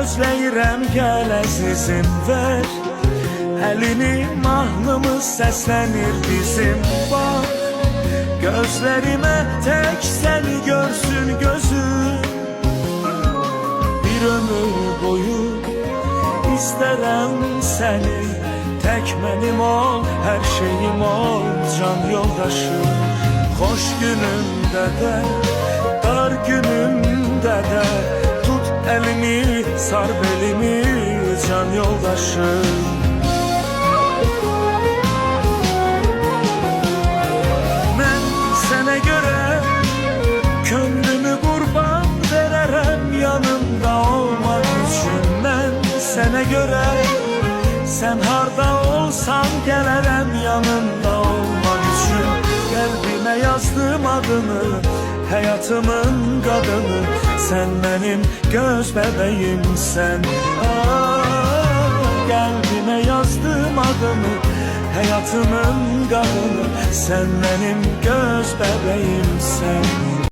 gözləyirəm gəl əzizim ver əlini, mahnımız səslənir bizim bax gözlərimə tək səni görsün gözüm bir ömür boyu istərəm səni tək mənim ol, hər şeyim ol can yoldaşım xoş günümdə də dar günümdə də tut əlimi sar belimi can yoldaşım mən sənə görə könlümü qurban verərəm yanımda olmaq üçün mən sənə görə sen harda olsan gələrəm yanında olmaq üçün qəlbimə yazdım adını həyatımın qadını sen benim göz bəbəyimsən qəlbimə yazdım adını həyatımın qadını sen benim göz bəbəyimsən